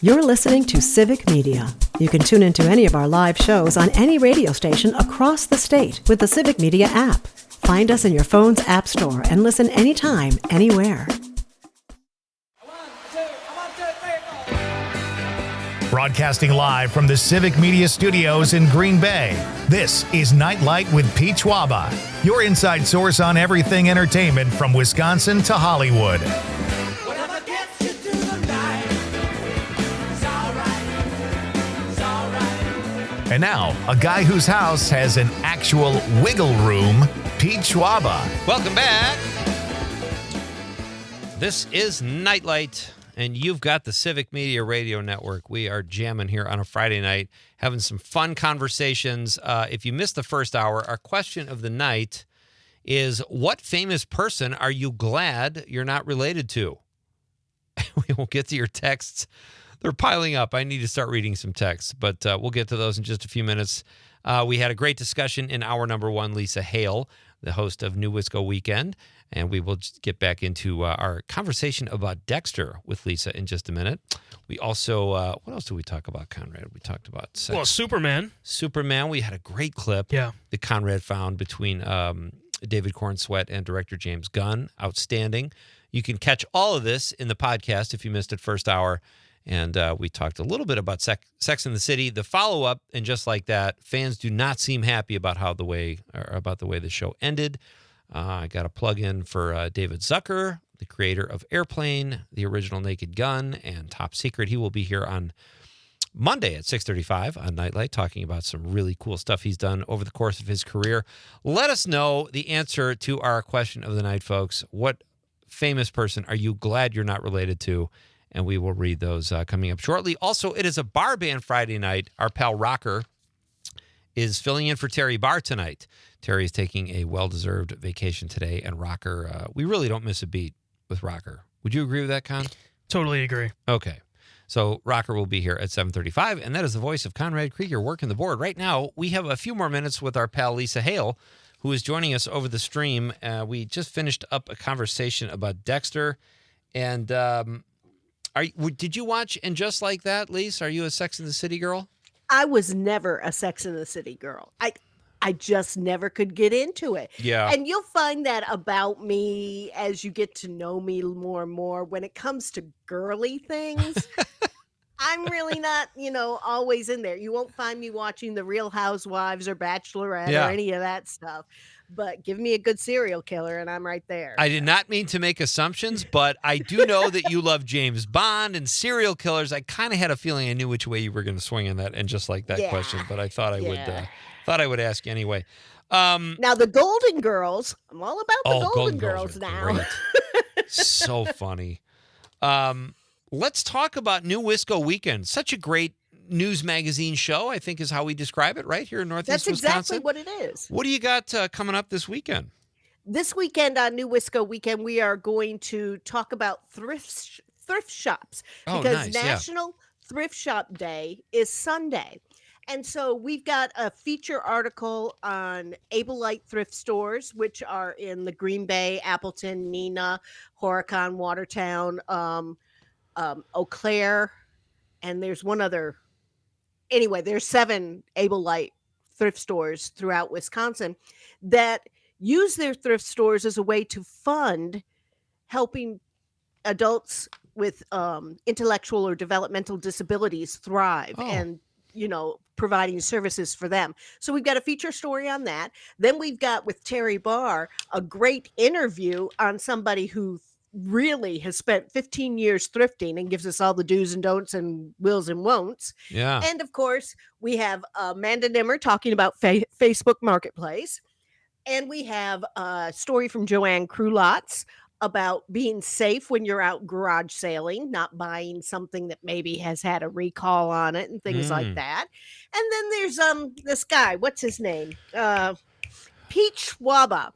You're listening to Civic Media. You can tune into any of our live shows on any radio station across the state with the Civic Media app. Find us in your phone's app store and listen anytime, anywhere. Broadcasting live from the Civic Media Studios in Green Bay, this is Nite Lite with Pete Schwaba, your inside source on everything entertainment from Wisconsin to Hollywood. And now, a guy whose house has an actual wiggle room, Pete Schwaba. Welcome back. This is Nite Lite, and you've got the Civic Media Radio Network. We are jamming here on a Friday night, having some fun conversations. If you missed the first hour, our question of the night is, what famous person are you glad you're not related to? We will get to your texts. They're piling up. I need to start reading some texts, but we'll get to those in just a few minutes. We had a great discussion in hour number one. Lisa Hale, the host of New Wisco Weekend, and we will just get back into our conversation about Dexter with Lisa in just a minute. We also, what else did we talk about, Conrad? We talked about sex. Well, Superman. We had a great clip that Conrad found between David Cornsweet and director James Gunn. Outstanding. You can catch all of this in the podcast if you missed it first hour. And we talked a little bit about Sex and the City. The follow-up, and just like that, fans do not seem happy about the way the show ended. I got a plug-in for David Zucker, the creator of Airplane, the original Naked Gun, and Top Secret. He will be here on Monday at 6:35 on Nite Lite, talking about some really cool stuff he's done over the course of his career. Let us know the answer to our question of the night, folks. What famous person are you glad you're not related to? And we will read those coming up shortly. Also, it is a Barr Band Friday night. Our pal Rökker is filling in for Teri Barr tonight. Teri is taking a well-deserved vacation today, and Rökker, we really don't miss a beat with Rökker. Would you agree with that, Con? Totally agree. Okay. So Rökker will be here at 7:35, and that is the voice of Conrad Krieger working the board. Right now, we have a few more minutes with our pal Lisa Hale, who is joining us over the stream. We just finished up a conversation about Dexter, and did you watch And Just Like That, Lise? Are you a Sex and the City girl? I was never a Sex and the City girl. I just never could get into it. Yeah. And you'll find that about me as you get to know me more and more. When it comes to girly things, I'm really not, always in there. You won't find me watching The Real Housewives or Bachelorette or any of that stuff. But give me a good serial killer, and I'm right there. I did not mean to make assumptions, but I do know that you love James Bond and serial killers. I kind of had a feeling I knew which way you were going to swing on that, and just like that question. But I thought I would ask you anyway. Now the Golden Girls. I'm all about the Golden Girls now. So funny. Let's talk about New Wisco Weekend. Such a great news magazine show, I think is how we describe it, right here in Northeast Wisconsin. That's exactly what it is. What do you got coming up this weekend? This weekend on New Wisco Weekend, we are going to talk about thrift shops because National Thrift Shop Day is Sunday. And so we've got a feature article on Able-Lite thrift stores, which are in the Green Bay, Appleton, Neenah, Horicon, Watertown, Eau Claire, and there's one other. Anyway, there's 7 Able-Lite thrift stores throughout Wisconsin that use their thrift stores as a way to fund helping adults with intellectual or developmental disabilities thrive and, providing services for them. So we've got a feature story on that. Then we've got with Teri Barr, a great interview on somebody who really has spent 15 years thrifting and gives us all the do's and don'ts and wills and won'ts. Yeah. And of course, we have Amanda Nimmer talking about Facebook Marketplace. And we have a story from Joanne Krulotz about being safe when you're out garage sailing, not buying something that maybe has had a recall on it and things like that. And then there's this guy, what's his name? Pete Schwaba.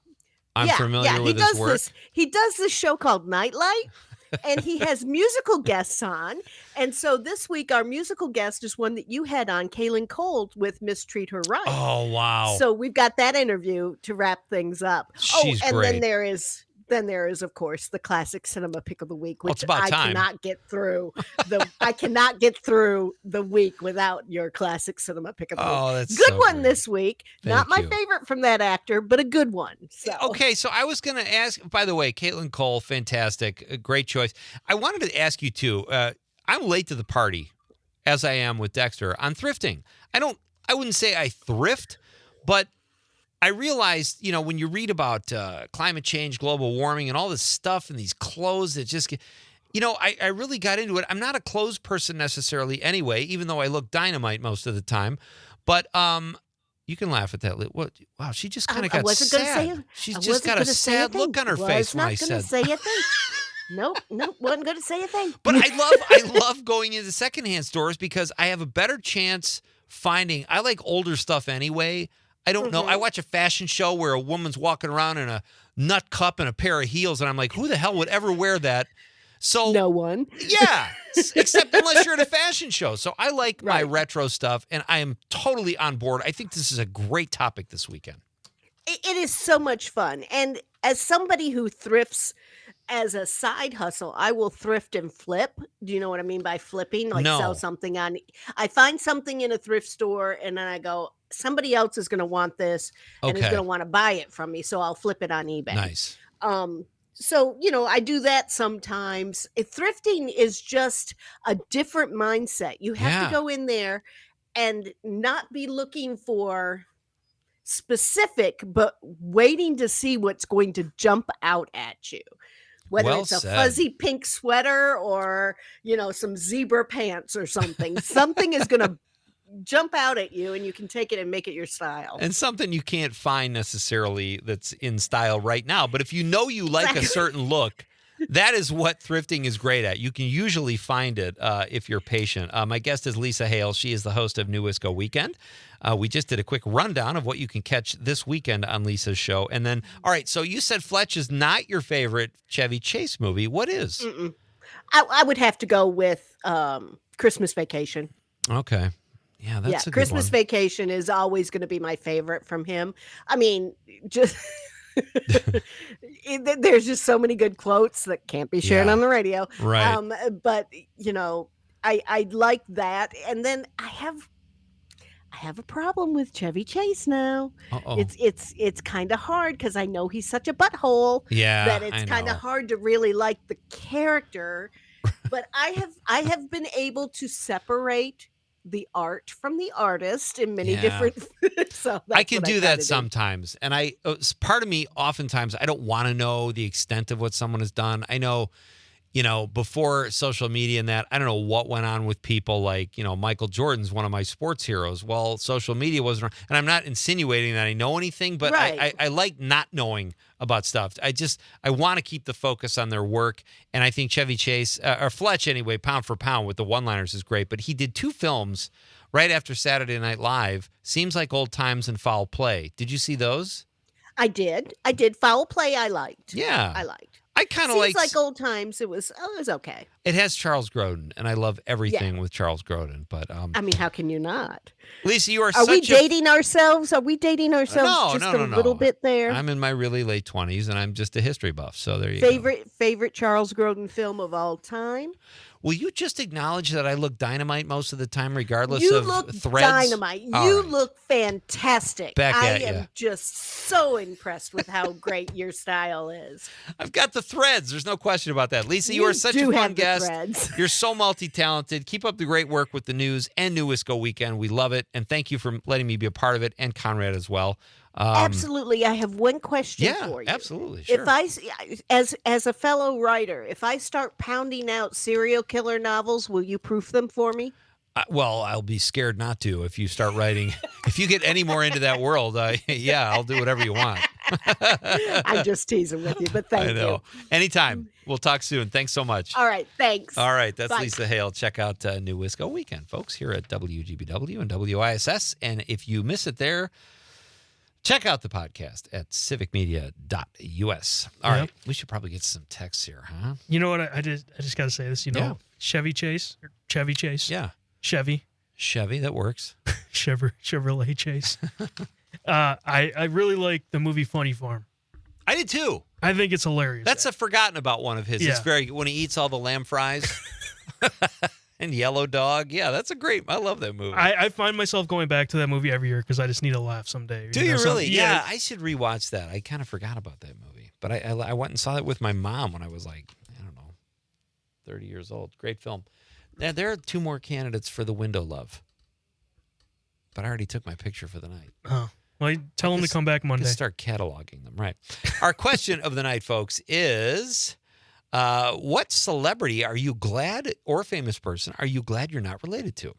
I'm familiar with his work. He does this show called Nite Lite, and he has musical guests on. And so this week, our musical guest is one that you had on, Kaylin Cole with Mistreat Her Right. Oh, wow. So we've got that interview to wrap things up. She's and great. Then there is then there is, of course, the classic cinema pick of the week, which I cannot get through. I cannot get through the week without your classic cinema pick of the week. Oh, that's good so one great. This week. Not my favorite from that actor, but a good one. So. Okay, so I was going to ask, by the way, Caitlin Cole, fantastic, great choice. I wanted to ask you too. I'm late to the party, as I am with Dexter, on thrifting. I wouldn't say I thrift, but I realized, when you read about climate change, global warming, and all this stuff and these clothes that just get, I really got into it. I'm not a clothes person necessarily anyway, even though I look dynamite most of the time. But you can laugh at that. What? Wow, she just kind of got sad. She's just got a sad look on her face when I said. I wasn't going to say a thing. Nope, wasn't going to say a thing. But I love going into secondhand stores because I have a better chance finding. I like older stuff anyway. I don't know. I watch a fashion show where a woman's walking around in a nut cup and a pair of heels, and I'm like, who the hell would ever wear that? So no one. Yeah, except unless you're at a fashion show. So I like my retro stuff, and I am totally on board. I think this is a great topic this weekend. It is so much fun. And as somebody who thrifts as a side hustle, I will thrift and flip. Do you know what I mean by flipping? Like sell something on. I find something in a thrift store, and then I go, somebody else is going to want this and is going to want to buy it from me. So I'll flip it on eBay. Nice. So, I do that sometimes. Thrifting is just a different mindset. You have to go in there and not be looking for specific, but waiting to see what's going to jump out at you. Whether it's a fuzzy pink sweater or, some zebra pants or something. Something is going to jump out at you, and you can take it and make it your style. And something you can't find necessarily that's in style right now. But if you like a certain look, that is what thrifting is great at. You can usually find it if you're patient. My guest is Lisa Hale. She is the host of New Wisco Weekend. We just did a quick rundown of what you can catch this weekend on Lisa's show. And then, all right, so you said Fletch is not your favorite Chevy Chase movie. What is? I would have to go with Christmas Vacation. Okay. Yeah, that's a Christmas good one. Vacation is always going to be my favorite from him. I mean, just there's just so many good quotes that can't be shared on the radio. Right. But I like that. And then I have a problem with Chevy Chase now. Uh-oh. It's kind of hard because I know he's such a butthole. Yeah, that it's kind of hard to really like the character. But I have been able to separate the art from the artist in many different. So I can do that sometimes, and part of me oftentimes I don't want to know the extent of what someone has done. I know. Before social media and that, I don't know what went on with people like, Michael Jordan's one of my sports heroes. Well, social media wasn't around. And I'm not insinuating that I know anything, but I like not knowing about stuff. I want to keep the focus on their work. And I think Chevy Chase, or Fletch anyway, pound for pound with the one-liners is great. But he did 2 films right after Saturday Night Live, Seems Like Old Times and Foul Play. Did you see those? I did. Foul Play I liked. Yeah. I liked. I kind of like Old Times. It was okay. It has Charles Grodin, and I love everything with Charles Grodin. But I mean, how can you not? Lisa, you are. Are we dating ourselves? Are we dating ourselves? No, a little bit there. I'm in my really late 20s, and I'm just a history buff. So there you go. Favorite Charles Grodin film of all time? Will you just acknowledge that I look dynamite most of the time, regardless you of look threads? Dynamite. You look fantastic. I am you. just so impressed with how great your style is. I've got the threads. There's no question about that. Lisa, you are such a fun guest. Threads. You're so multi-talented. Keep up the great work with the news and New Wisco Weekend. We love it. And thank you for letting me be a part of it, and Conrad as well. Absolutely. I have one question for you. Absolutely. Sure. As a fellow writer, if I start pounding out serial killer novels, will you proof them for me? Well, I'll be scared not to if you start writing. If you get any more into that world, I'll do whatever you want. I'm just teasing with you, but thank you. Anytime. We'll talk soon. Thanks so much. All right. Thanks. All right. That's Bye. Lisa Hale. Check out New Wisco Weekend, folks, here at WGBW and WISS. And if you miss it there, check out the podcast at civicmedia.us. All right. We should probably get some texts here, huh? You know what? I just got to say this. Chevy Chase. Yeah. Chevy, that works. Chevrolet Chase. I really like the movie Funny Farm. I did too. I think it's hilarious. That's a forgotten about one of his. Yeah. It's very when he eats all the lamb fries and Yellow Dog. Yeah, that's a great. I love that movie. I find myself going back to that movie every year because I just need a laugh someday. Do you really? Yeah. I should rewatch that. I kind of forgot about that movie, but I went and saw that with my mom when I was like, I don't know, 30 years old. Great film. Now, there are 2 more candidates for the Window Love, but I already took my picture for the night. Oh. Well, tell them to come back Monday. Just start cataloging them, right? Our question of the night, folks, is what celebrity are you glad, or famous person, are you glad you're not related to?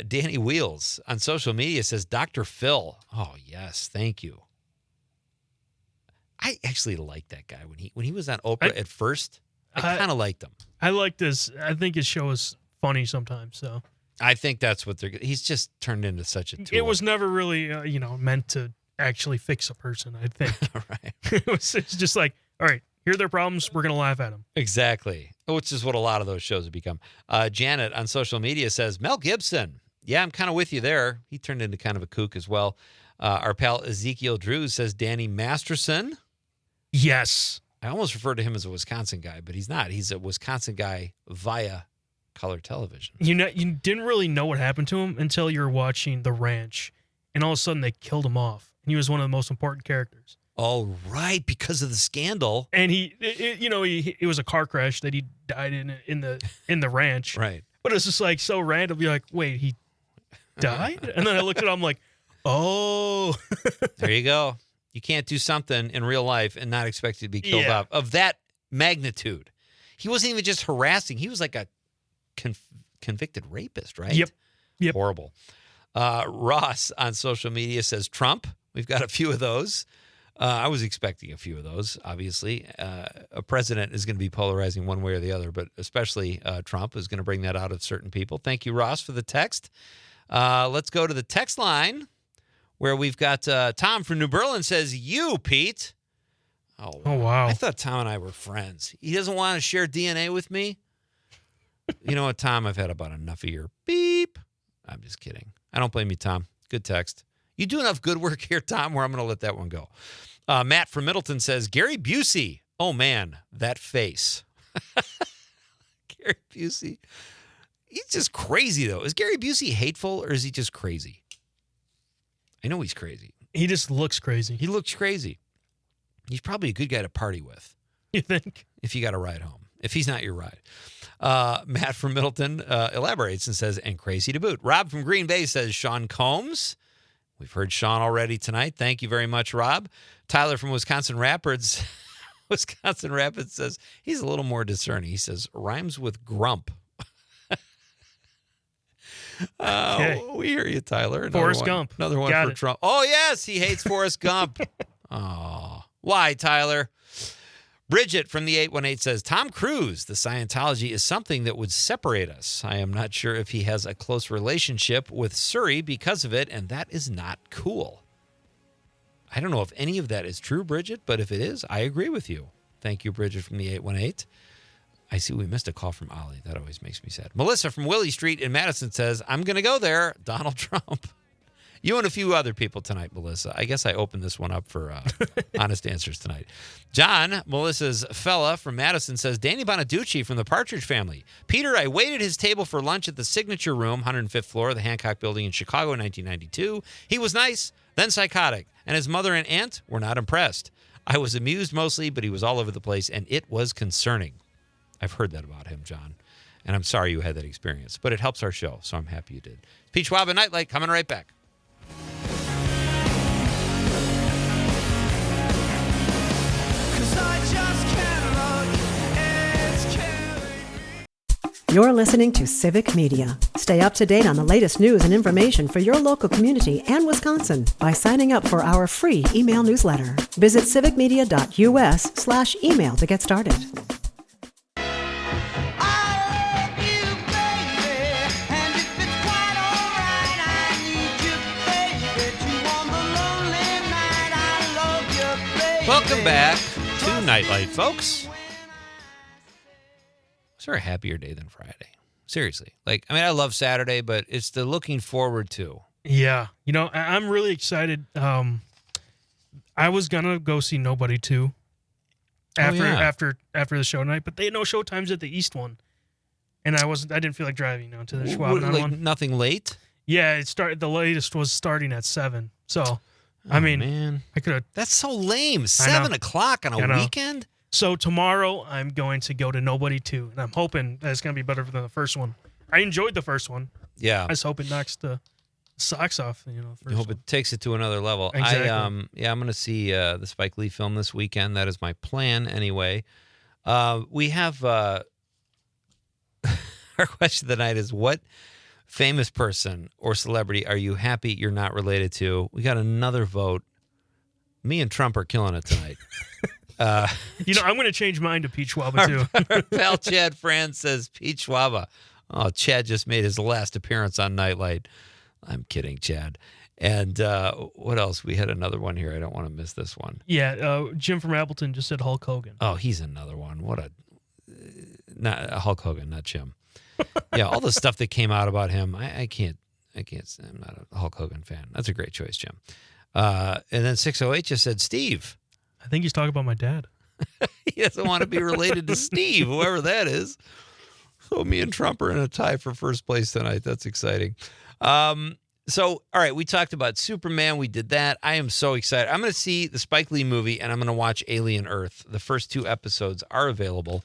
Danny Wheels on social media says Dr. Phil. Oh, yes. Thank you. I actually liked that guy. When he was on Oprah at first, I kind of liked him. I like this. I think his show is funny sometimes, so. I think that's what he's just turned into such a tool. It was never really, meant to actually fix a person, I think. Right. It's just like, all right, here are their problems. We're going to laugh at them. Exactly. Which is what a lot of those shows have become. Janet on social media says, Mel Gibson. Yeah, I'm kind of with you there. He turned into kind of a kook as well. Our pal Ezekiel Drews says Danny Masterson. Yes. I almost referred to him as a Wisconsin guy, but he's not. He's a Wisconsin guy via color television. You didn't really know what happened to him until you were watching The Ranch, and all of a sudden they killed him off. And he was one of the most important characters. Oh, right, because of the scandal. And it was a car crash that he died in the ranch. Right. But it's just like so random. You're like, wait, he died? And then I looked at him like, oh. There you go. You can't do something in real life and not expect it to be killed off of that magnitude. He wasn't even just harassing. He was like a convicted rapist, right? Yep. Horrible. Ross on social media says Trump. We've got a few of those. I was expecting a few of those, obviously. A president is going to be polarizing one way or the other, but especially Trump is going to bring that out of certain people. Thank you, Ross, for the text. Let's go to the text line where we've got Tom from New Berlin says, you, Pete. Oh, wow. I thought Tom and I were friends. He doesn't want to share DNA with me. You know what, Tom? I've had about enough of your beep. I'm just kidding. I don't blame you, Tom. Good text. You do enough good work here, Tom, where I'm going to let that one go. Matt from Middleton says, Gary Busey. Oh, man, that face. Gary Busey. He's just crazy, though. Is Gary Busey hateful, or is he just crazy? I know he's crazy. He just looks crazy. He looks crazy. He's probably a good guy to party with. You think? If you got a ride home. If he's not your ride. Matt from Middleton elaborates and says, and crazy to boot. Rob from Green Bay says, Sean Combs. We've heard Sean already tonight. Thank you very much, Rob. Tyler from Wisconsin Rapids. Wisconsin Rapids says, he's a little more discerning. He says, rhymes with grump. Okay. We hear you, Tyler. Forrest Gump. Another one Got for it. Trump. Oh, yes, he hates Forrest Gump. Oh, why, Tyler? Bridget from the 818 says, Tom Cruise, the Scientology is something that would separate us. I am not sure if he has a close relationship with Suri because of it, and that is not cool. I don't know if any of that is true, Bridget, but if it is, I agree with you. Thank you, Bridget from the 818. I see we missed a call from Ollie. That always makes me sad. Melissa from Willie Street in Madison says, I'm going to go there, Donald Trump. You and a few other people tonight, Melissa. I guess I opened this one up for honest answers tonight. John, Melissa's fella from Madison, says, Danny Bonaducci from the Partridge Family. Peter, I waited his table for lunch at the Signature Room, 105th floor of the Hancock Building in Chicago in 1992. He was nice, then psychotic, and his mother and aunt were not impressed. I was amused mostly, but he was all over the place, and it was concerning. I've heard that about him, John, and I'm sorry you had that experience, but it helps our show, so I'm happy you did. Pete Schwaba, Nite Lite, coming right back. You're listening to Civic Media. Stay up to date on the latest news and information for your local community and Wisconsin by signing up for our free email newsletter. Visit civicmedia.us/email to get started. Welcome back to Nite Lite, folks. Is there a happier day than Friday? Seriously. I love Saturday, but it's the looking forward to. Yeah. I'm really excited. I was gonna go see Nobody 2 after the show night, but they had no show times at the East one, and I didn't feel like driving to the Schwab one. Nothing late. Yeah, the latest was starting at 7. So, man, I could have. That's so lame. 7 o'clock on a weekend. So tomorrow I'm going to go to Nobody 2, and I'm hoping that it's going to be better than the first one. I enjoyed the first one. Yeah. I was hoping knocks the socks off. I hope it takes it to another level. Exactly. I'm going to see the Spike Lee film this weekend. That is my plan anyway. We have our question of the night is, what famous person or celebrity are you happy you're not related to? We got another vote. Me and Trump are killing it tonight. I'm going to change mine to Pete Schwaba, too. Our pal Chad Franz says Pete Schwaba. Oh, Chad just made his last appearance on Nite Lite. I'm kidding, Chad. And what else? We had another one here. I don't want to miss this one. Yeah, Jim from Appleton just said Hulk Hogan. Oh, he's another one. Not Hulk Hogan, not Jim. Yeah, all the stuff that came out about him, I can't. I'm not a Hulk Hogan fan. That's a great choice, Jim. And then 608 just said Steve. I think he's talking about my dad. He doesn't want to be related to Steve, whoever that is. So me and Trump are in a tie for first place tonight. That's exciting. So, all right, we talked about Superman. We did that. I am so excited. I'm going to see the Spike Lee movie, and I'm going to watch Alien Earth. The first 2 episodes are available.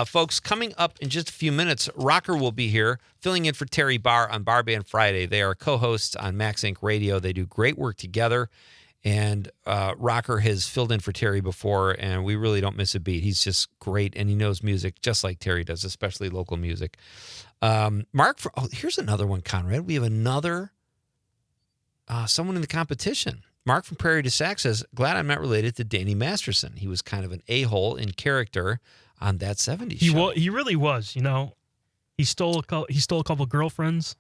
Folks, coming up in just a few minutes, Rökker will be here, filling in for Teri Barr on Barr Band Friday. They are co-hosts on Max Inc. Radio. They do great work together, and Rökker has filled in for Teri before, and we really don't miss a beat. He's just great, and he knows music just like Teri does, especially local music. Here's another one, Conrad. We have another... someone in the competition. Mark from Prairie du Sac says, glad I'm not related to Danny Masterson. He was kind of an a-hole in character on That 70s Show. He really was, He stole a couple girlfriends.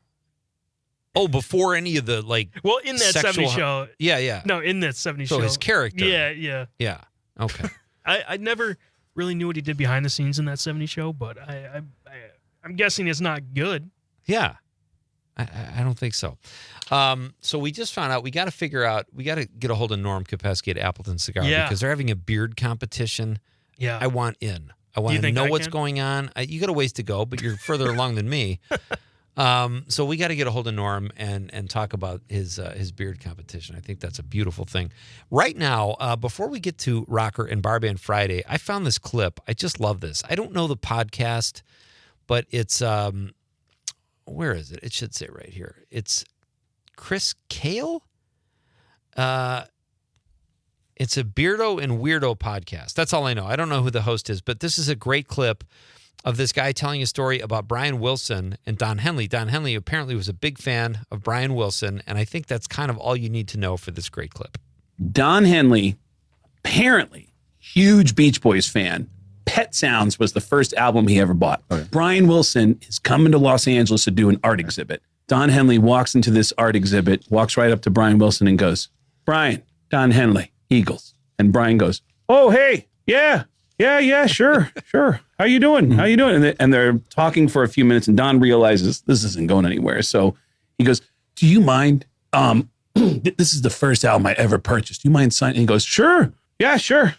Oh, before any of the, in that sexual... 70s show. Yeah. No, in that 70s show. So his character. Yeah. Yeah. Okay. I never really knew what he did behind the scenes in that 70s show, but I'm guessing it's not good. Yeah. I don't think so. So we just found out we got to get a hold of Norm Kopesky at Appleton Cigar because they're having a beard competition. Yeah. I want in. I want to know what's going on. You got a ways to go, but you're further along than me. So we got to get a hold of Norm and talk about his beard competition. I think that's a beautiful thing. Right now, before we get to Rökker and Barr Band Friday, I found this clip. I just love this. I don't know the podcast, but it's where is it? It should say right here. It's Chris Hale. It's a Beardo and Weirdo podcast. That's all I know. I don't know who the host is, but this is a great clip of this guy telling a story about Brian Wilson and Don Henley. Don Henley apparently was a big fan of Brian Wilson, and I think that's kind of all you need to know for this great clip. Don Henley, apparently, huge Beach Boys fan. Pet Sounds was the first album he ever bought. Okay. Brian Wilson is coming to Los Angeles to do an art exhibit. Don Henley walks into this art exhibit, walks right up to Brian Wilson and goes, Brian, Don Henley, Eagles. And Brian goes, oh, hey, yeah, sure. How you doing? And they're talking for a few minutes, and Don realizes this isn't going anywhere. So he goes, do you mind? This is the first album I ever purchased. Do you mind signing? And he goes, sure. Yeah, sure.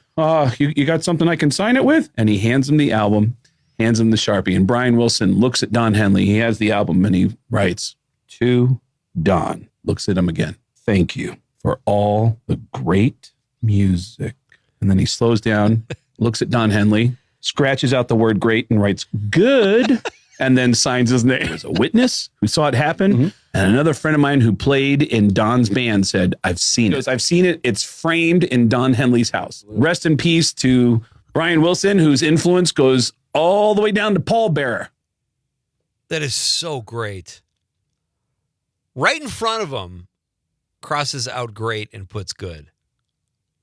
You got something I can sign it with? And he hands him the album, hands him the Sharpie. And Brian Wilson looks at Don Henley. He has the album and he writes, to Don, looks at him again. Thank you for all the great music. And then he slows down, looks at Don Henley, scratches out the word great and writes good, and then signs his name. There's a witness who saw it happen. Mm-hmm. And another friend of mine who played in Don's band said, I've seen it. I've seen it. It's framed in Don Henley's house. Rest in peace to Brian Wilson, whose influence goes all the way down to Paul Bearer. That is so great. Right in front of him, crosses out great and puts good.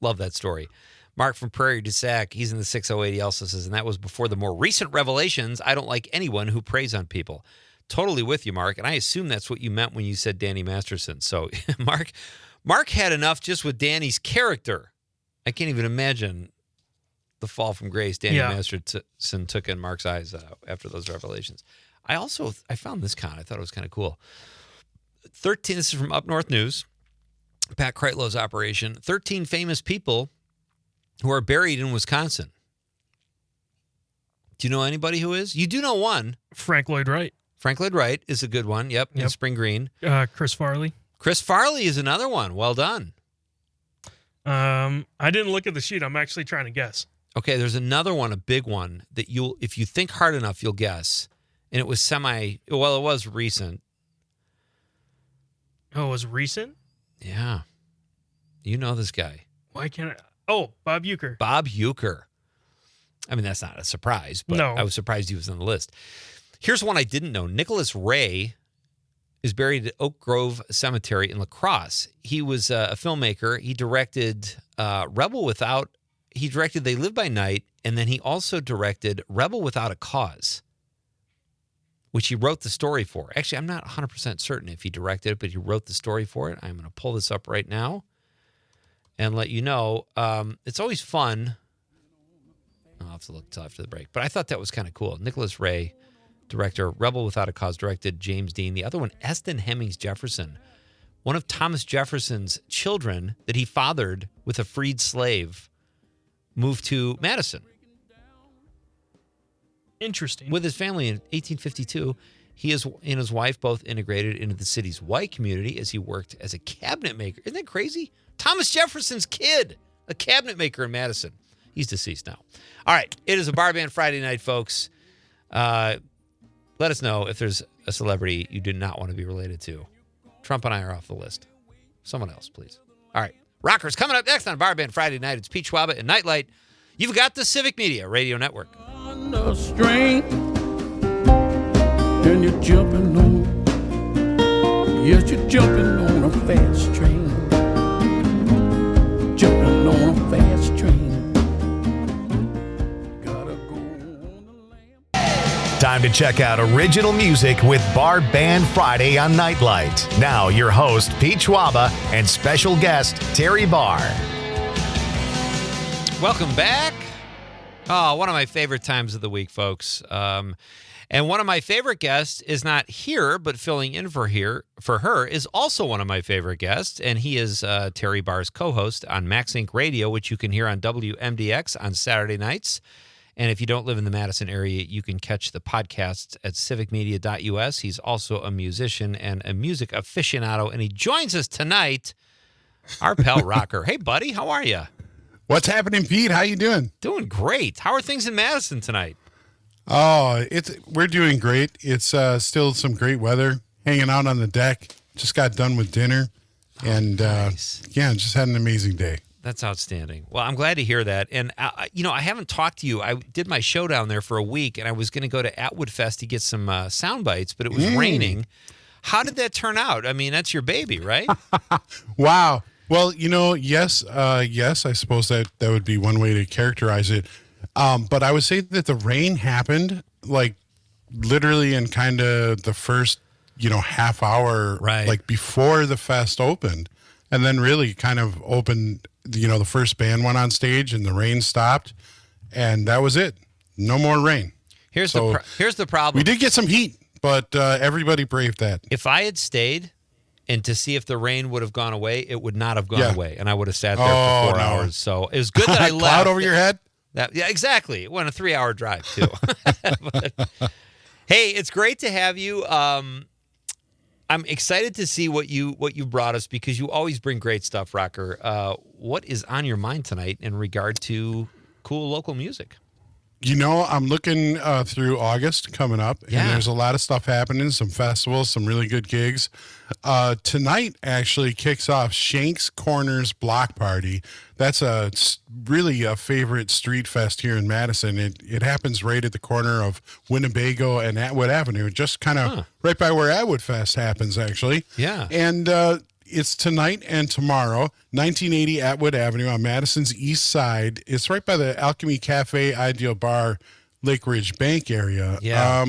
Love that story. Mark from Prairie du Sac, he's in the 608. He also says, and that was before the more recent revelations. I don't like anyone who preys on people. Totally with you, Mark. And I assume that's what you meant when you said Danny Masterson. So Mark had enough just with Danny's character. I can't even imagine the fall from grace Danny Masterson took in Mark's eyes after those revelations. I found this I thought it was kind of cool. 13, this is from Up North News. Pat Kreitlow's operation. 13 famous people who are buried in Wisconsin. Do you know anybody who is? You do know one. Frank Lloyd Wright. Frank Lloyd Wright is a good one. Yep. In Spring Green. Chris Farley. Chris Farley is another one. Well done. I didn't look at the sheet. I'm actually trying to guess. Okay, there's another one, a big one, that if you think hard enough, you'll guess. And it was it was recent. Oh, it was recent? Yeah. You know this guy. Why can't I? Oh, Bob Uecker. Bob Uecker. I mean, that's not a surprise, but No. I was surprised he was on the list. Here's one I didn't know. Nicholas Ray is buried at Oak Grove Cemetery in La Crosse. He was a filmmaker. He directed he directed They Live by Night, and then he also directed Rebel Without a Cause, which he wrote the story for. Actually, I'm not 100% certain if he directed it, but he wrote the story for it. I'm going to pull this up right now and let you know. It's always fun. I'll have to look until after the break. But I thought that was kind of cool. Nicholas Ray, director, Rebel Without a Cause, directed James Dean. The other one, Eston Hemmings Jefferson, one of Thomas Jefferson's children that he fathered with a freed slave, moved to Madison. Interesting. With his family in 1852, he and his wife both integrated into the city's white community as he worked as a cabinet maker. Isn't that crazy? Thomas Jefferson's kid, a cabinet maker in Madison. He's deceased now. All right, it is a Barr Band Friday night, folks. Let us know if there's a celebrity you do not want to be related to. Trump and I are off the list. Someone else, please. All right. Rockers coming up next on Barr Band Friday night. It's Pete Schwaba and Nite Lite. You've got the Civic Media Radio Network. On a string, and you're jumping on. Yes, you're jumping on a fast train. Jumping on a fast train. Gotta go on the lamb. Time to check out original music with Barr Band Friday on Nite Lite. Now, your host, Pete Schwaba, and special guest, Teri Barr. Welcome back. Oh, one of my favorite times of the week, folks. And one of my favorite guests is not here, but filling in for her is also one of my favorite guests, and he is Teri Barr's co-host on Max Inc. Radio, which you can hear on WMDX on Saturday nights. And if you don't live in the Madison area, you can catch the podcasts at civicmedia.us. He's also a musician and a music aficionado, and he joins us tonight, our pal Rökker. Hey, buddy, how are you? What's happening, Pete? How you doing? Doing great. How are things in Madison tonight? Oh, we're doing great. It's still some great weather. Hanging out on the deck. Just got done with dinner, and nice. Just had an amazing day. That's outstanding. Well, I'm glad to hear that. And I haven't talked to you. I did my show down there for a week, and I was going to go to Atwood Fest to get some sound bites, but it was raining. How did that turn out? I mean, that's your baby, right? Wow. Well, yes, I suppose that would be one way to characterize it. But I would say that the rain happened like literally in kind of the first, half hour, right, like before the fest opened, and then really kind of opened, the first band went on stage and the rain stopped, and that was it. No more rain. Here's the problem. We did get some heat, but everybody braved that. If I had stayed and to see if the rain would have gone away, it would not have gone away, and I would have sat there for 4 hours. So it was good that I left. Cloud over your head? Yeah, exactly. It went a 3-hour drive, too. But, hey, it's great to have you. I'm excited to see what you brought us, because you always bring great stuff, Rökker. What is on your mind tonight in regard to cool local music? I'm looking through August coming up, and there's a lot of stuff happening, some festivals, some really good gigs. Tonight actually kicks off Shank's Corners Block Party. That's really a favorite street fest here in Madison. It happens right at the corner of Winnebago and Atwood Avenue, just kind of right by where Atwood Fest happens, actually. Yeah. And it's tonight and tomorrow, 1980 Atwood Avenue on Madison's east side. It's right by the Alchemy Cafe, Ideal Bar, Lake Ridge Bank area. Yeah.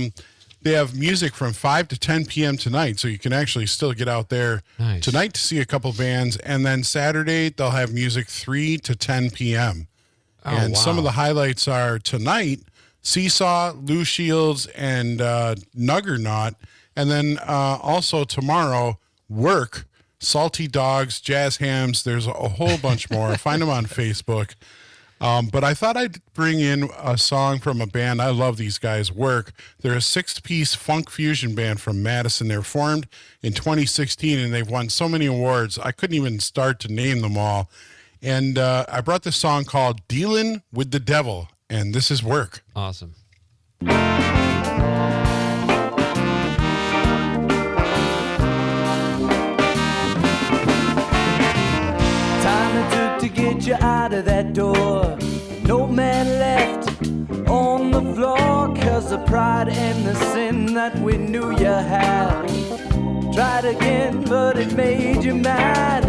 They have music from 5 to 10 p.m. tonight, so you can actually still get out there tonight to see a couple bands. And then Saturday, they'll have music 3 to 10 p.m. Some of the highlights are tonight, Seesaw, Lou Shields, and Nuggernaut. And then also tomorrow, Work, Salty Dogs, Jazz Hams. There's a whole bunch more. Find them on Facebook. But I thought I'd bring in a song from a band. I love these guys' work. They're a 6-piece funk fusion band from Madison. They're formed in 2016, and they've won so many awards. I couldn't even start to name them all. And I brought this song called Dealin' with the Devil, and this is Work. Awesome. To get you out of that door, no man left on the floor, 'cause the pride and the sin that we knew you had. Tried again, but it made you mad.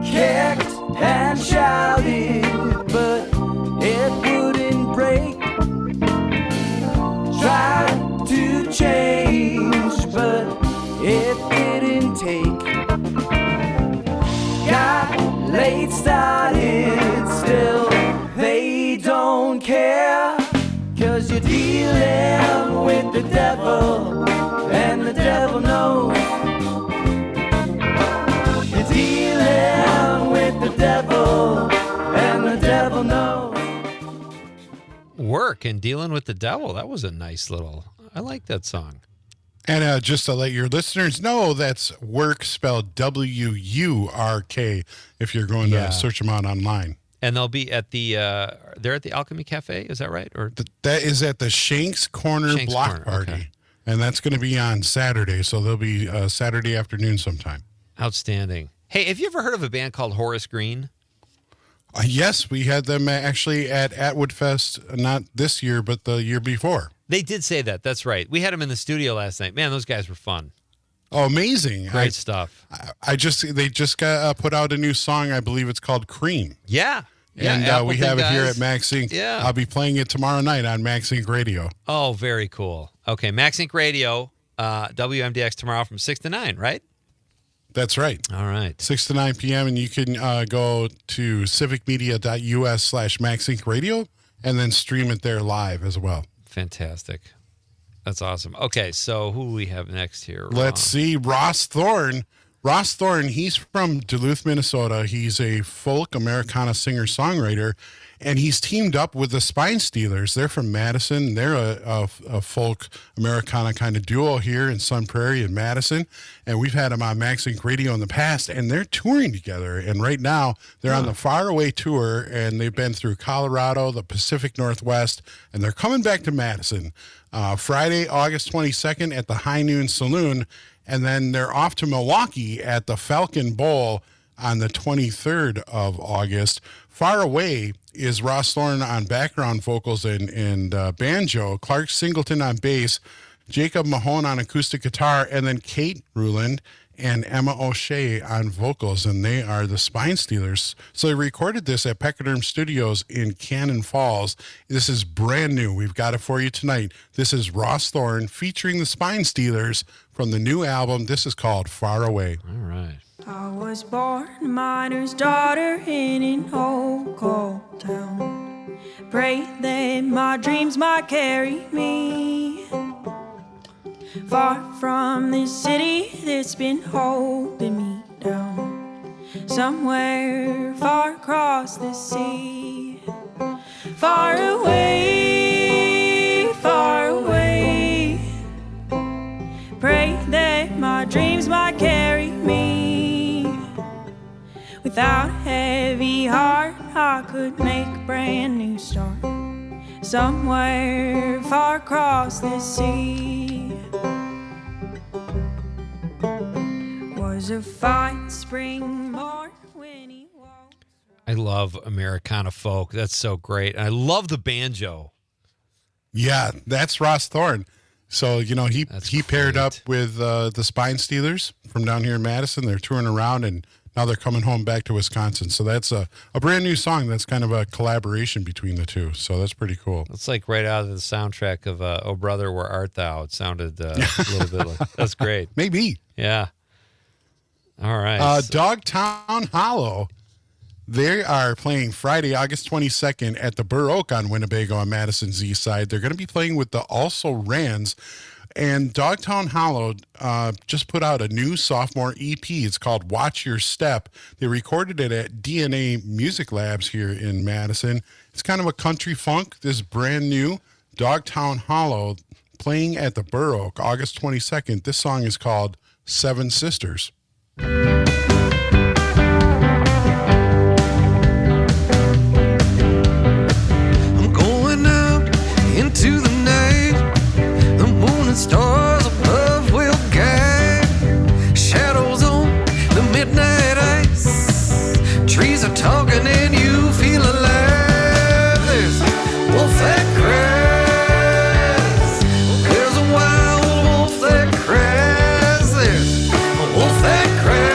Kicked and shouted, but it wouldn't break. Tried to change, but it didn't take. Got late started, still they don't care, 'cause you're dealing with the devil, and the devil knows. You're dealing with the devil, and the devil knows. Work and Dealing with the Devil. That was a nice little, I like that song. And just to let your listeners know, that's Work spelled W-U-R-K if you're going to search them out online. And they'll be at the, they're at the Alchemy Cafe, is that right? Or that is at the Shanks Corner Block Party. Okay. And that's going to be on Saturday, so they'll be Saturday afternoon sometime. Outstanding. Hey, have you ever heard of a band called Horace Green? Yes, we had them actually at Atwood Fest, not this year, but the year before. They did say that. That's right. We had them in the studio last night. Man, those guys were fun. Oh, amazing. Great stuff. They just got put out a new song. I believe it's called Cream. Yeah. And we have it here at Max Inc. Yeah. I'll be playing it tomorrow night on Max Inc. Radio. Oh, very cool. Okay, Max Inc. Radio, WMDX tomorrow from 6 to 9, right? That's right. All right. 6 to 9 p.m. And you can go to civicmedia.us/Max Inc. Radio and then stream it there live as well. Fantastic. That's awesome. Okay, so who do we have next here? Let's see. Ross Thorne. Ross Thorne, he's from Duluth, Minnesota. He's a folk Americana singer-songwriter, and he's teamed up with the Spine Stealers. They're from Madison. They're a folk Americana kind of duo here in Sun Prairie and Madison, and we've had them on Max Inc. Radio in the past, and they're touring together. And right now, they're on the Far Away Tour, and they've been through Colorado, the Pacific Northwest, and they're coming back to Madison Friday, August 22nd at the High Noon Saloon, and then they're off to Milwaukee at the Falcon Bowl on the 23rd of August. Far Away is Ross Thorne on background vocals and banjo, Clark Singleton on bass, Jacob Mahone on acoustic guitar, and then Kate Ruland and Emma O'Shea on vocals, and they are the Spine Stealers. So they recorded this at Peckerderm Studios in Cannon Falls. This is brand new. We've got it for you tonight. This is Ross Thorne featuring the Spine Stealers from the new album. This is called Far Away. All right. I was born a miner's daughter in an old coal town. Pray that my dreams might carry me far from this city that's been holding me down. Somewhere far across the sea. Far away, far away. Pray that my dreams might carry me. Without a heavy heart, I could make a brand new start. Somewhere far across the sea. Was a fine spring morning when he walked. I love Americana folk. That's so great. I love the banjo. Yeah, that's Ross Thorne. So, you know, he paired up with the Spine Stealers from down here in Madison. They're touring around, and now they're coming home back to Wisconsin. So that's a brand new song. That's kind of a collaboration between the two. So that's pretty cool. It's like right out of the soundtrack of Oh Brother, Where Art Thou? It sounded a little bit like, that's great. Maybe. Yeah. All right. Dogtown Hollow. They are playing Friday, August 22nd at the Burr Oak on Winnebago on Madison's east side. They're going to be playing with the Also Rans. And Dogtown Hollow just put out a new sophomore EP. It's called Watch Your Step. They recorded it at DNA Music Labs here in Madison. It's kind of a country funk. This is brand new. Dogtown Hollow playing at the Burr Oak August 22nd. This song is called Seven Sisters. I'm going out into the night. The moon and stars above will guide. Shadows on the midnight ice. Trees are talking and you feel alive. There's wolf that cries. There's a wild wolf that cries. There's a wolf that cries.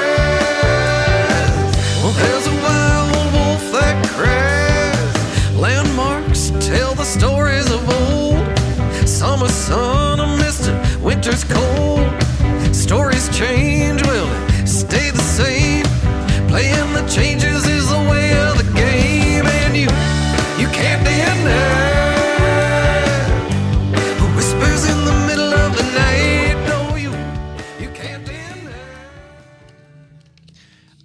Well, there's a wild wolf that cries. Landmarks tell the stories of old. Summer sun, a mist, and winter's cold. Stories change, will they stay the same? Playing the changes is the way of the game, and you can't deny who whispers in the middle of the night. No, you can't deny.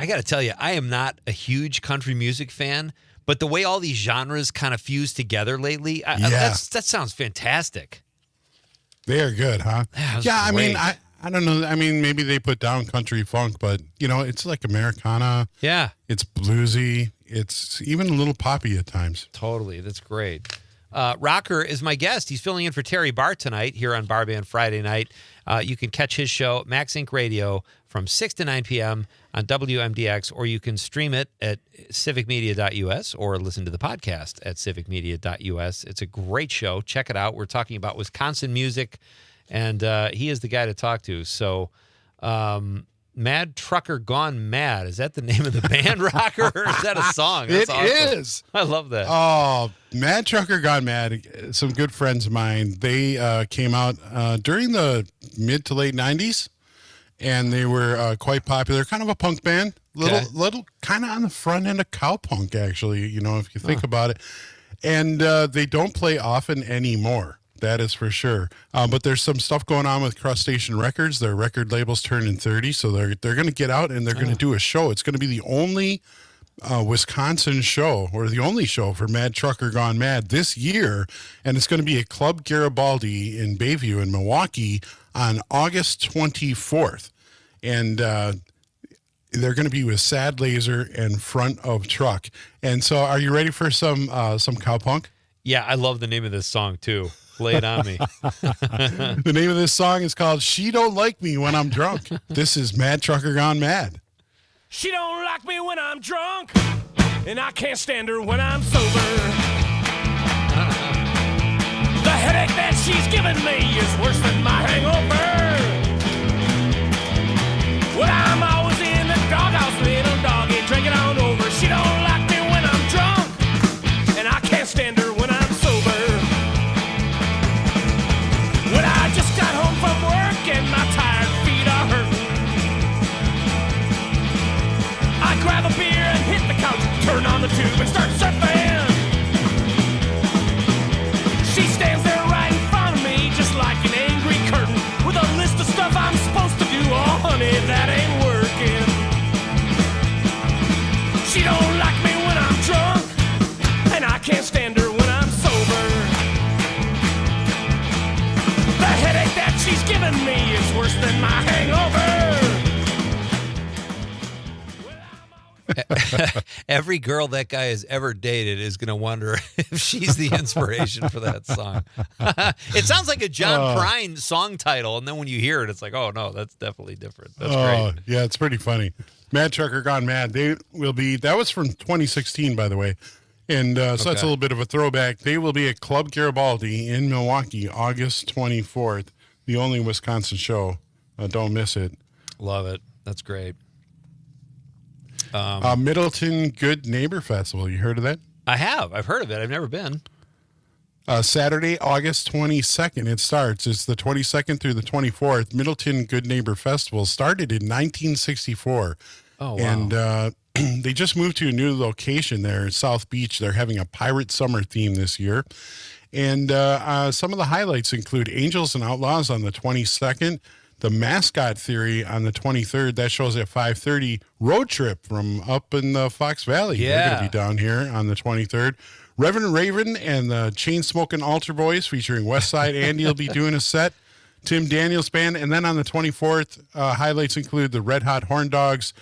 I got to tell you, I am not a huge country music fan, but the way all these genres kind of fuse together lately, that sounds fantastic. They are good, huh? Yeah, I mean, I don't know. I mean, maybe they put down country funk, but, you know, it's like Americana. Yeah. It's bluesy. It's even a little poppy at times. Totally. That's great. Rökker is my guest. He's filling in for Teri Barr tonight here on Barr Band Friday night. You can catch his show, Max Inc. Radio, from 6 to 9 p.m. on WMDX, or you can stream it at civicmedia.us or listen to the podcast at civicmedia.us. It's a great show. Check it out. We're talking about Wisconsin music, and he is the guy to talk to. So, Mad Trucker Gone Mad. Is that the name of the band, Rökker, or is that a song? That's awesome. Is. I love that. Oh, Mad Trucker Gone Mad. Some good friends of mine. They came out during the mid to late 90s, and they were quite popular. Kind of a punk band. Little kind of on the front end of cowpunk, actually, you know, if you think about it. And they don't play often anymore. That is for sure. But there's some stuff going on with Crustacean Records. Their record label's turning 30, so they're going to get out and they're going to do a show. It's going to be the only Wisconsin show, or the only show for Mad Trucker Gone Mad this year, and it's going to be at Club Garibaldi in Bayview in Milwaukee on August 24th. And they're going to be with Sad Laser and Front of Truck. And so are you ready for some cowpunk? Yeah, I love the name of this song, too. Lay it on me. The name of this song is called She Don't Like Me When I'm Drunk. This is Mad Trucker Gone Mad. She don't like me when I'm drunk, and I can't stand her when I'm sober. The headache that she's giving me is worse than my hangover. Well, I'm always in the doghouse, little doggy, drinking on over. She don't like me when I'm drunk, and I can't stand her when I'm sober. When I just got home from work and my tired feet are hurting, I grab a beer and hit the couch, turn on the tube and start surfing. She stands there right in front of me just like an angry curtain with a list of stuff I'm supposed to do. Oh honey, that ain't working. She don't like me when I'm drunk, and I can't stand her when I'm sober. The headache that she's giving me is worse than my hangover. Every girl that guy has ever dated is going to wonder if she's the inspiration for that song. It sounds like a John Prine song title, and then when you hear it, it's like, oh, no, that's definitely different. That's great. Yeah, it's pretty funny. Mad Trucker Gone Mad. They will be, that was from 2016, by the way. And so that's a little bit of a throwback. They will be at Club Garibaldi in Milwaukee, August 24th, the only Wisconsin show. Don't miss it. Love it. That's great. Middleton Good Neighbor Festival. You heard of that? I have. I've heard of it. I've never been. Saturday, August 22nd, it starts. It's the 22nd through the 24th. Middleton Good Neighbor Festival started in 1964. Oh, wow. And they just moved to a new location there in South Beach. They're having a pirate summer theme this year. And some of the highlights include Angels and Outlaws on the 22nd, the Mascot Theory on the 23rd. That shows at 5:30. Road Trip from up in the Fox Valley. Yeah. They're going to be down here on the 23rd. Reverend Raven and the Chain Smoking Altar Boys featuring Westside Andy will be doing a set. Tim Daniels Band. And then on the 24th, highlights include the Red Hot Horn Dogs,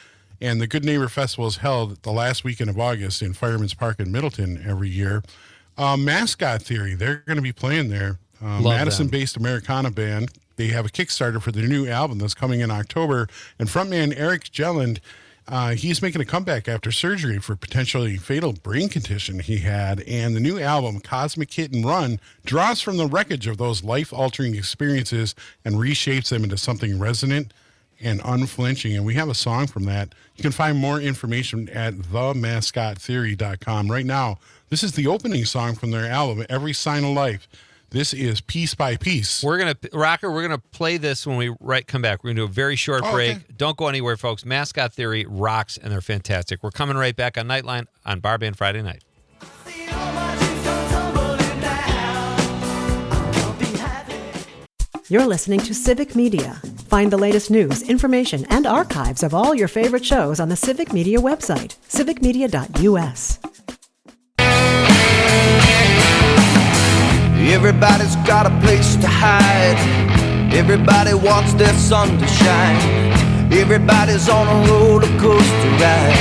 and the Good Neighbor Festival is held the last weekend of August in Fireman's Park in Middleton every year. Mascot Theory, they're going to be playing there. Madison-based Americana band. They have a Kickstarter for their new album that's coming in October. And frontman Eric Jelland, he's making a comeback after surgery for potentially fatal brain condition he had. And the new album, Cosmic Hit and Run, draws from the wreckage of those life-altering experiences and reshapes them into something resonant and unflinching. And we have a song from that. You can find more information at themascottheory.com. Right now, this is the opening song from their album, Every Sign of Life. This is Piece by Piece. We're going to, Rökker, we're going to play this when we come back. We're going to do a very short break. Okay. Don't go anywhere, folks. Mascot Theory rocks, and they're fantastic. We're coming right back on Nightline on Barr Band Friday night. You're listening to Civic Media. Find the latest news, information, and archives of all your favorite shows on the Civic Media website, civicmedia.us. Everybody's got a place to hide. Everybody wants their sun to shine. Everybody's on a roller coaster ride.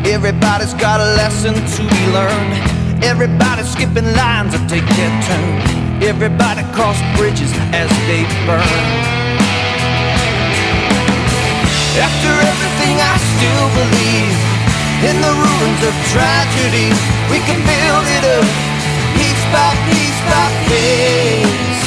Everybody's got a lesson to be learned. Everybody's skipping lines that take their turn. Everybody cross bridges as they burn. After everything, I still believe in the ruins of tragedy. We can build it up, piece by piece by piece.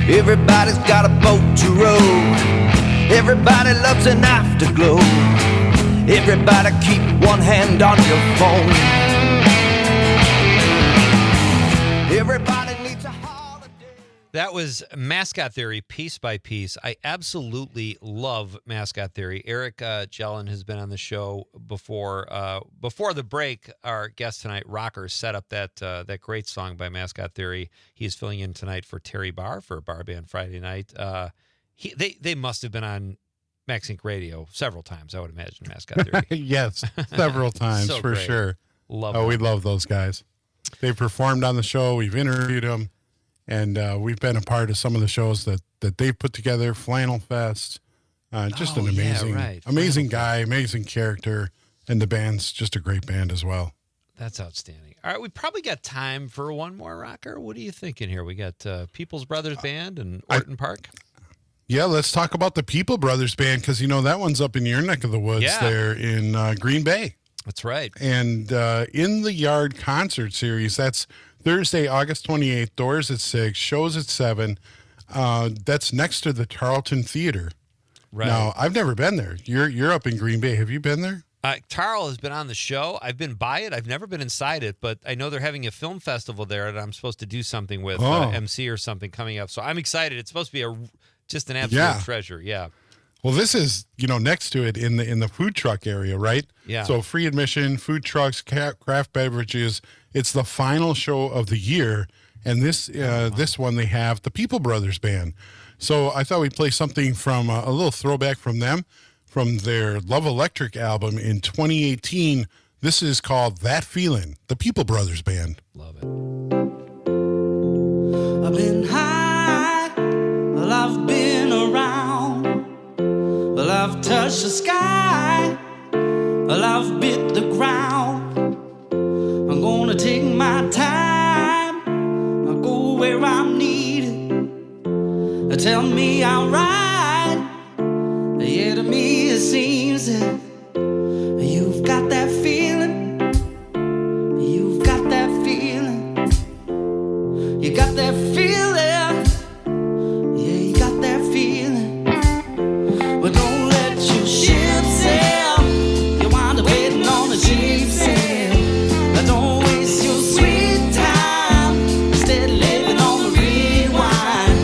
Everybody's got a boat to row. Everybody loves an afterglow. Everybody keep one hand on your phone. Everybody needs a holiday. That was Mascot Theory, Piece by Piece. I absolutely love Mascot Theory. Eric Jelland has been on the show before. Before the break, our guest tonight, Rökker, set up that great song by Mascot Theory. He's filling in tonight for Teri Barr for Barr Band Friday night. They must have been on Max Inc. Radio several times, I would imagine, Mascot Theory. Yes, several times so for great. Sure. We love those guys. They've performed on the show. We've interviewed them, and we've been a part of some of the shows that they've put together. Flannel Fest, just an amazing guy, amazing character, and the band's just a great band as well. That's outstanding. All right, we probably got time for one more, Rökker. What are you thinking here? We got Peoples Brothers Band and Orton Park. Yeah, let's talk about the People Brothers Band, because that one's up in your neck of the woods there in Green Bay. That's right. And In the Yard concert series, that's Thursday, August 28th, doors at 6, shows at 7. That's next to the Tarleton Theater. Right. Now, I've never been there. You're up in Green Bay. Have you been there? Tarl has been on the show. I've been by it. I've never been inside it, but I know they're having a film festival there that I'm supposed to do something with, MC or something coming up. So I'm excited. It's supposed to be just an absolute treasure. Yeah. Well, this is, next to it in the food truck area, right? Yeah. So free admission, food trucks, craft beverages. It's the final show of the year. And this one, they have the People Brothers Band. So I thought we'd play something from a little throwback from them, from their Love Electric album in 2018. This is called That Feeling, the People Brothers Band. Love it. I've been high, well, I've been around, well, I've touched the sky, well, I've bit the ground. I'm gonna take my time, I'll go where I'm needed. Tell me I'll ride, yeah, to me it seems that you've got that feeling, you've got that feeling, you got that feeling, yeah, you got that feeling. Well, don't let your ship sail, you wind up waiting on the cheap sail. Don't waste your sweet time, instead living on the rewind.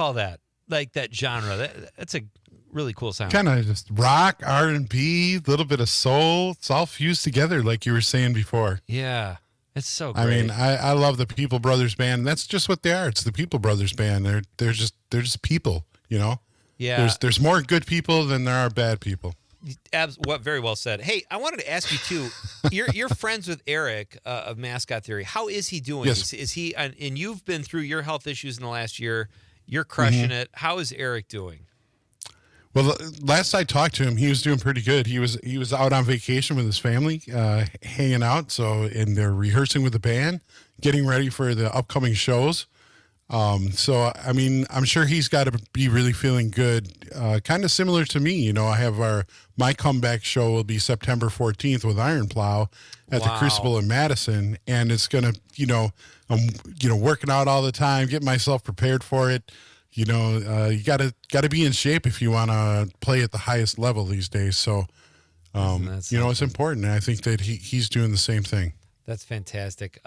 call that? Like that genre? That's a really cool sound. Kind of just rock, R&B, a little bit of soul. It's all fused together, like you were saying before. Yeah, it's so great. I mean, I love the People Brothers Band. That's just what they are. It's the People Brothers Band. They're just people, you know? Yeah. There's more good people than there are bad people. Very well said. Hey, I wanted to ask you too. You're friends with Eric of Mascot Theory. How is he doing? Yes. Is he? And you've been through your health issues in the last year. You're crushing it. How is Eric doing? Well, last I talked to him, he was doing pretty good. He was out on vacation with his family, hanging out. And they're rehearsing with the band, getting ready for the upcoming shows. So, I mean, I'm sure he's got to be really feeling good, kind of similar to me. You know, I have my comeback show will be September 14th with Iron Plow at the Crucible in Madison. And it's going to, I'm, working out all the time, getting myself prepared for it. You know, you gotta be in shape if you want to play at the highest level these days. So, it's important. And I think that he's doing the same thing. That's fantastic.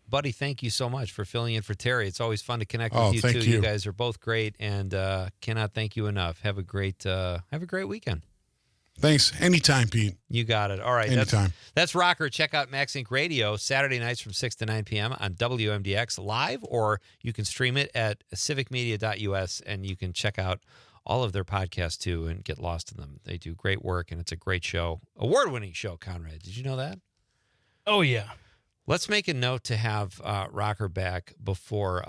Buddy, thank you so much for filling in for Teri. It's always fun to connect with you too. You guys are both great, and cannot thank you enough. Have a great weekend. Thanks. Anytime, Pete. You got it. All right. Anytime. That's Rökker. Check out Max Inc. Radio Saturday nights from 6 to 9 p.m. on WMDX live, or you can stream it at civicmedia.us, and you can check out all of their podcasts too and get lost in them. They do great work, and it's a great show. Award-winning show, Conrad. Did you know that? Oh, yeah. Let's make a note to have Rökker back before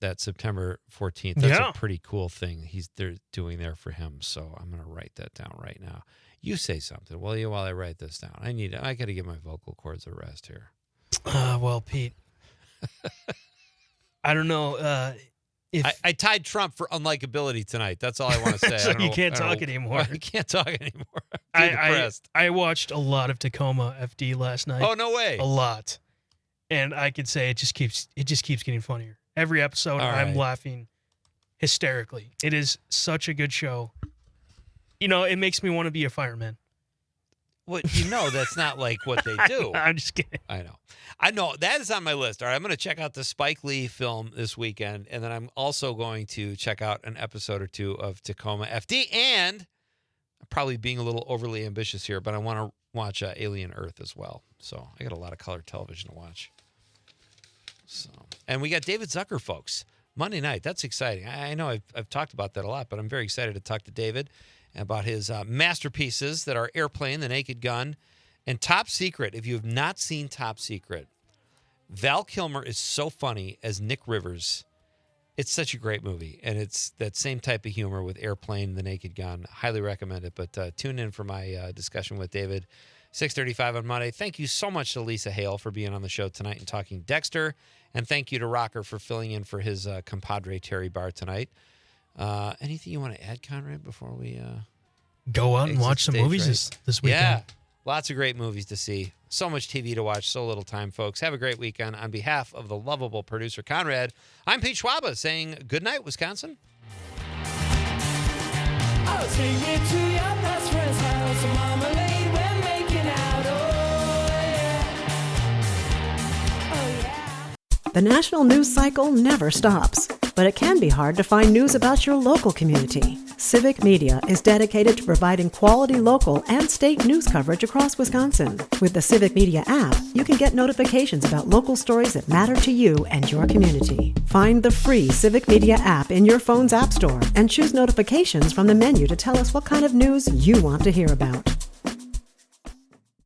that September 14th. That's a pretty cool thing they're doing there for him. So I'm going to write that down right now. You say something, will you, while I write this down? I got to give my vocal cords a rest here. Well, Pete, I don't know. I tied Trump for unlikability tonight. That's all I want to say. So you can't talk anymore. I can't talk anymore. I'm depressed. I watched a lot of Tacoma FD last night. Oh, no way. A lot. And I could say it just keeps getting funnier. Every episode, I'm laughing hysterically. It is such a good show. You know, it makes me want to be a fireman. Well, that's not like what they do. I'm just kidding. I know. That is on my list. All right, I'm going to check out the Spike Lee film this weekend, and then I'm also going to check out an episode or two of Tacoma FD, and I'm probably being a little overly ambitious here, but I want to watch Alien Earth as well. So I got a lot of color television to watch. And we got David Zucker, folks, Monday night. That's exciting. I know I've talked about that a lot, but I'm very excited to talk to David about his masterpieces that are Airplane, The Naked Gun, and Top Secret. If you have not seen Top Secret, Val Kilmer is so funny as Nick Rivers. It's such a great movie, and it's that same type of humor with Airplane, The Naked Gun. Highly recommend it, but tune in for my discussion with David, 6:35 on Monday. Thank you so much to Lisa Hale for being on the show tonight and talking Dexter, and thank you to Rökker for filling in for his compadre Teri Barr tonight. Anything you want to add, Conrad, before we go out and watch some movies this weekend? Yeah, lots of great movies to see. So much TV to watch, so little time, folks. Have a great weekend. On behalf of the lovable producer, Conrad, I'm Pete Schwaba saying good night, Wisconsin. I'll take you to your best friend's house. Marmalade, we're making out. Oh, yeah. Oh, yeah. The national news cycle never stops, but it can be hard to find news about your local community. Civic Media is dedicated to providing quality local and state news coverage across Wisconsin. With the Civic Media app, you can get notifications about local stories that matter to you and your community. Find the free Civic Media app in your phone's app store and choose notifications from the menu to tell us what kind of news you want to hear about.